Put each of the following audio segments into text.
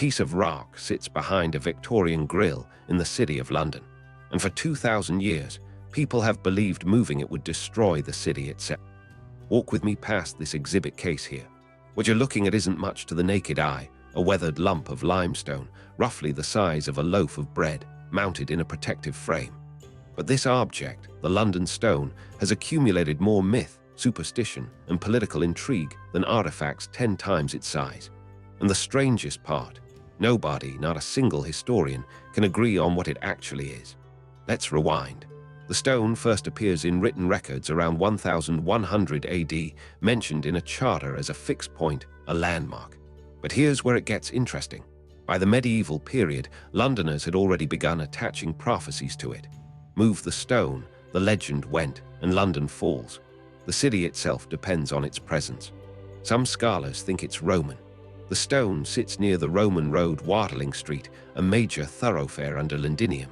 piece of rock sits behind a Victorian grille in the City of London, and for 2,000 years, people have believed moving it would destroy the city itself. Walk with me past this exhibit case here. What you're looking at isn't much to the naked eye, a weathered lump of limestone, roughly the size of a loaf of bread, mounted in a protective frame. But this object, the London Stone, has accumulated more myth, superstition, and political intrigue than artifacts 10 times its size. And the strangest part, nobody, not a single historian, can agree on what it actually is. Let's rewind. The stone first appears in written records around 1100 AD, mentioned in a charter as a fixed point, a landmark. But here's where it gets interesting. By the medieval period, Londoners had already begun attaching prophecies to it. Move the stone, the legend went, and London falls. The city itself depends on its presence. Some scholars think it's Roman. The stone sits near the Roman road Watling Street, a major thoroughfare under Londinium.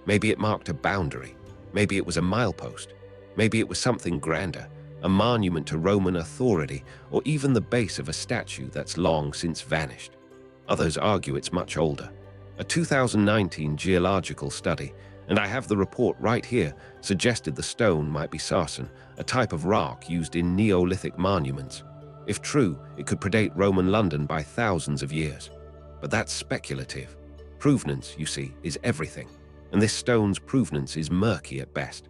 Maybe it marked a boundary. Maybe it was a milepost. Maybe it was something grander, a monument to Roman authority, or even the base of a statue that's long since vanished. Others argue it's much older. A 2019 geological study, and I have the report right here, suggested the stone might be sarsen, a type of rock used in Neolithic monuments. If true, it could predate Roman London by thousands of years. But that's speculative. Provenance, you see, is everything, and this stone's provenance is murky at best.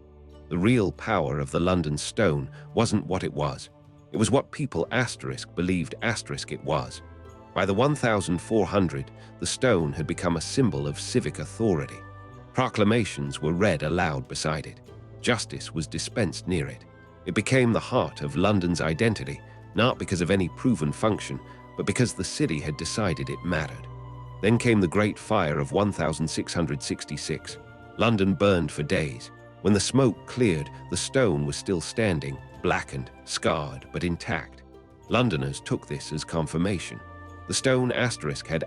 The real power of the London Stone wasn't what it was. It was what people believed it was. By the 1400, the stone had become a symbol of civic authority. Proclamations were read aloud beside it. Justice was dispensed near it. It became the heart of London's identity, not because of any proven function, but because the city had decided it mattered. Then came the Great Fire of 1666. London burned for days. When the smoke cleared, the stone was still standing, blackened, scarred, but intact. Londoners took this as confirmation. The stone had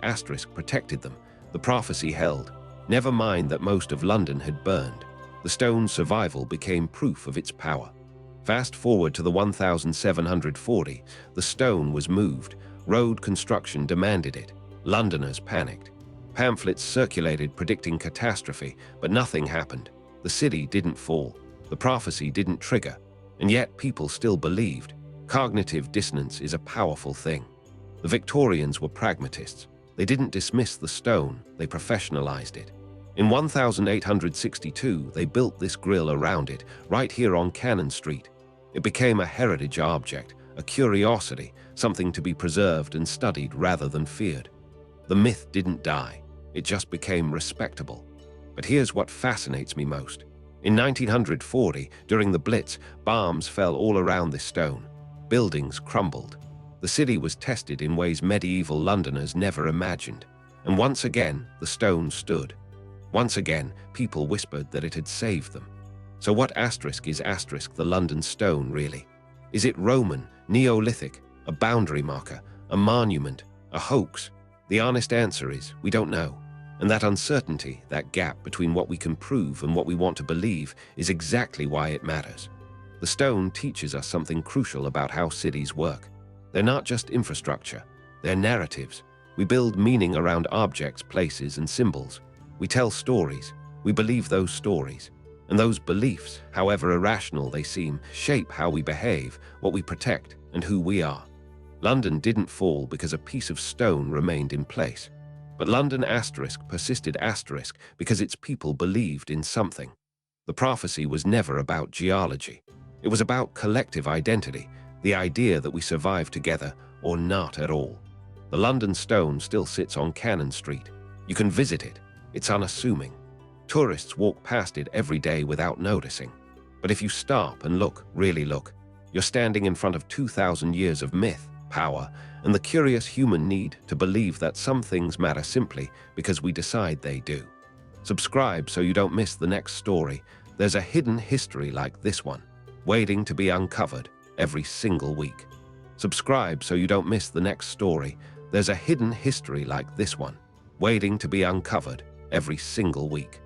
protected them. The prophecy held. Never mind that most of London had burned. The stone's survival became proof of its power. Fast forward to the 1740, the stone was moved. Road construction demanded it. Londoners panicked. Pamphlets circulated predicting catastrophe, but nothing happened. The city didn't fall. The prophecy didn't trigger. And yet people still believed. Cognitive dissonance is a powerful thing. The Victorians were pragmatists. They didn't dismiss the stone, they professionalized it. In 1862, they built this grille around it, right here on Cannon Street. It became a heritage object, a curiosity, something to be preserved and studied rather than feared. The myth didn't die, it just became respectable. But here's what fascinates me most. In 1940, during the Blitz, bombs fell all around this stone. Buildings crumbled. The city was tested in ways medieval Londoners never imagined. And once again, the stone stood. Once again, people whispered that it had saved them. So what is the London Stone, really? Is it Roman, Neolithic, a boundary marker, a monument, a hoax? The honest answer is, we don't know. And that uncertainty, that gap between what we can prove and what we want to believe, is exactly why it matters. The stone teaches us something crucial about how cities work. They're not just infrastructure, they're narratives. We build meaning around objects, places, and symbols. We tell stories, we believe those stories. And those beliefs, however irrational they seem, shape how we behave, what we protect, and who we are. London didn't fall because a piece of stone remained in place. But London persisted because its people believed in something. The prophecy was never about geology. It was about collective identity, the idea that we survive together or not at all. The London Stone still sits on Cannon Street. You can visit it. It's unassuming. Tourists walk past it every day without noticing. But if you stop and look, really look, you're standing in front of 2,000 years of myth, power, and the curious human need to believe that some things matter simply because we decide they do. Subscribe so you don't miss the next story. There's a hidden history like this one, waiting to be uncovered every single week. Subscribe so you don't miss the next story. There's a hidden history like this one, waiting to be uncovered every single week.